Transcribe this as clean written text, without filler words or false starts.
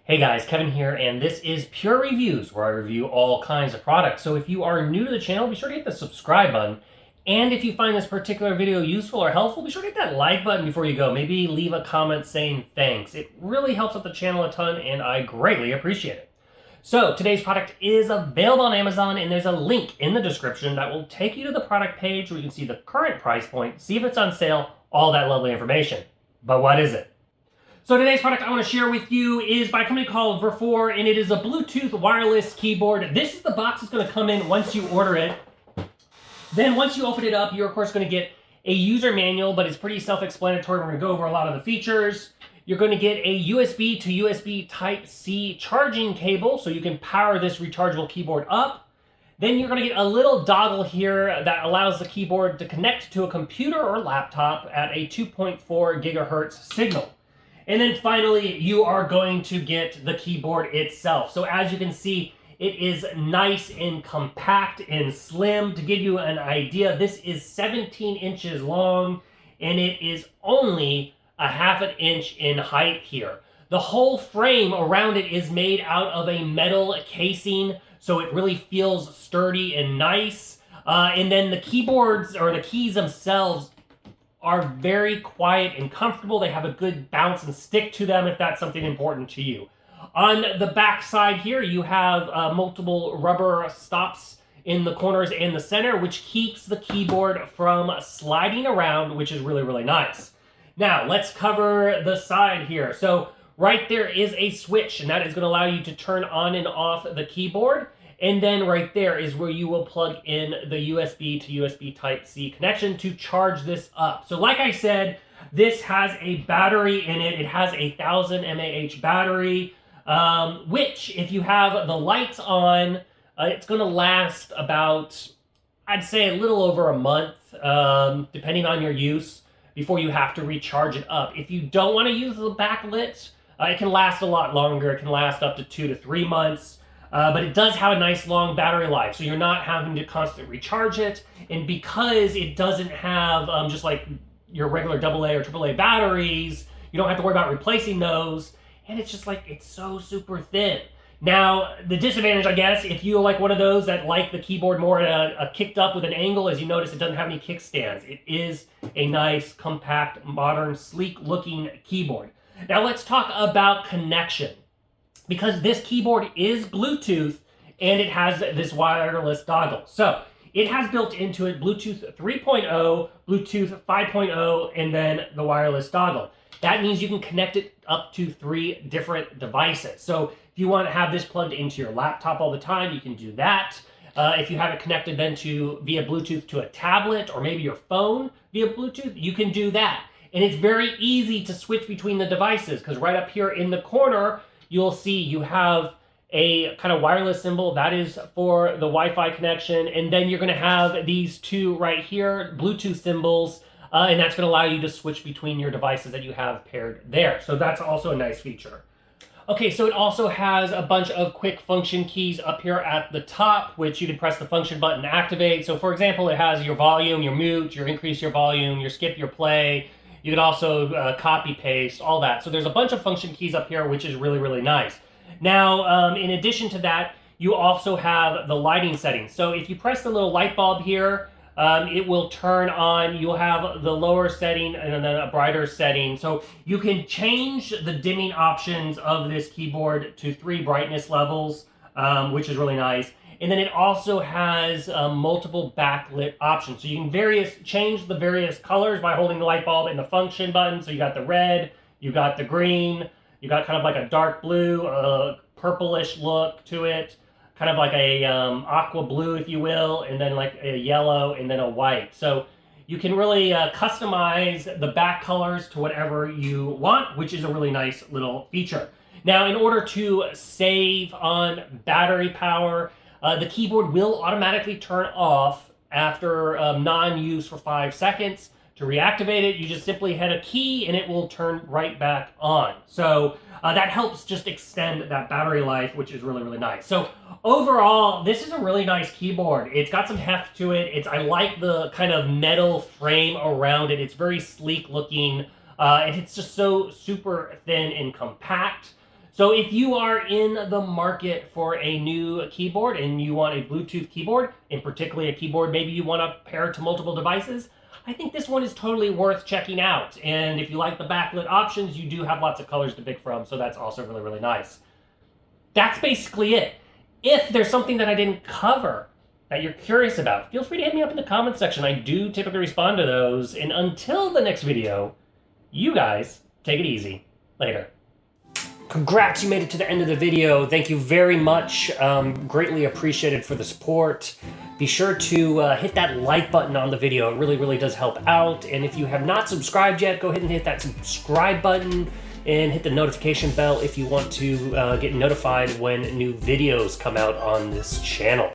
Hey guys, Kevin here, and this is Purereviews, where I review all kinds of products. So if you are new to the channel, be sure to hit the subscribe button. And if you find this particular video useful or helpful, be sure to hit that like button before you go. Maybe leave a comment saying thanks. It really helps out the channel a ton, and I greatly appreciate it. So today's product is available on Amazon, and there's a link in the description that will take you to the product page where you can see the current price point, see if it's on sale, all that lovely information. But what is it? So today's product I want to share with you is by a company called Virfour, and it is a Bluetooth wireless keyboard. This is the box that's going to come in once you order it. Then once you open it up, you're of course going to get a user manual, but it's pretty self-explanatory. We're going to go over a lot of the features. You're going to get a USB to USB Type-C charging cable, so you can power this rechargeable keyboard up. Then you're going to get a little dongle here that allows the keyboard to connect to a computer or laptop at a 2.4 gigahertz signal. And then finally, you are going to get the keyboard itself. So as you can see, it is nice and compact and slim. To give you an idea, this is 17 inches long, and it is only a half an inch in height here. The whole frame around it is made out of a metal casing, so it really feels sturdy and nice. And then the keyboards, or the keys themselves, are very quiet and comfortable. They have a good bounce and stick to them if that's something important to you. On the back side here, you have multiple rubber stops in the corners and the center, which keeps the keyboard from sliding around, which is really, really nice. Now, let's cover the side here. So right there is a switch, and that is going to allow you to turn on and off the keyboard. And then right there is where you will plug in the USB to USB Type-C connection to charge this up. So like I said, this has a battery in it. It has a 1000 mAh battery, which if you have the lights on, it's going to last about, I'd say, a little over a month, depending on your use, before you have to recharge it up. If you don't want to use the backlit, it can last a lot longer. It can last up to 2 to 3 months. But it does have a nice long battery life, so you're not having to constantly recharge it. And because it doesn't have, just like your regular AA or AAA batteries, you don't have to worry about replacing those. And it's just like, it's so super thin. Now, the disadvantage, I guess, if you're like one of those that like the keyboard more kicked up with an angle, as you notice, it doesn't have any kickstands. It is a nice, compact, modern, sleek-looking keyboard. Now, let's talk about connection. Because this keyboard is Bluetooth, and it has this wireless dongle. So it has built into it Bluetooth 3.0, Bluetooth 5.0, and then the wireless dongle. That means you can connect it up to 3 different devices. So if you want to have this plugged into your laptop all the time, you can do that. If you have it connected then via Bluetooth to a tablet or maybe your phone via Bluetooth, you can do that. And it's very easy to switch between the devices, because right up here in the corner, you'll see you have a kind of wireless symbol. That is for the Wi-Fi connection. And then you're going to have these two right here, Bluetooth symbols, and that's going to allow you to switch between your devices that you have paired there. So that's also a nice feature. Okay, so it also has a bunch of quick function keys up here at the top, which you can press the function button to activate. So for example, it has your volume, your mute, your increase your volume, your skip, your play. You can also copy, paste, all that. So there's a bunch of function keys up here, which is really, really nice. Now, in addition to that, you also have the lighting settings. So if you press the little light bulb here, it will turn on. You'll have the lower setting and then a brighter setting. So you can change the dimming options of this keyboard to 3 brightness levels, which is really nice. And then it also has multiple backlit options. So you can change the various colors by holding the light bulb and the function button. So you got the red, you got the green, you got kind of like a dark blue, purplish look to it, kind of like a aqua blue, if you will, and then like a yellow and then a white. So you can really customize the back colors to whatever you want, which is a really nice little feature. Now, in order to save on battery power, the keyboard will automatically turn off after non-use for 5 seconds. To reactivate it, you just simply hit a key and it will turn right back on. So that helps just extend that battery life, which is really, really nice. So overall, this is a really nice keyboard. It's got some heft to it. I like the kind of metal frame around it. It's very sleek looking, and it's just so super thin and compact. So if you are in the market for a new keyboard and you want a Bluetooth keyboard, and particularly a keyboard maybe you want to pair to multiple devices, I think this one is totally worth checking out. And if you like the backlit options, you do have lots of colors to pick from, so that's also really, really nice. That's basically it. If there's something that I didn't cover that you're curious about, feel free to hit me up in the comments section. I do typically respond to those. And until the next video, you guys take it easy. Later. Congrats, you made it to the end of the video. Thank you very much. Greatly appreciated for the support. Be sure to hit that like button on the video. It really, really does help out. And if you have not subscribed yet, go ahead and hit that subscribe button and hit the notification bell if you want to get notified when new videos come out on this channel.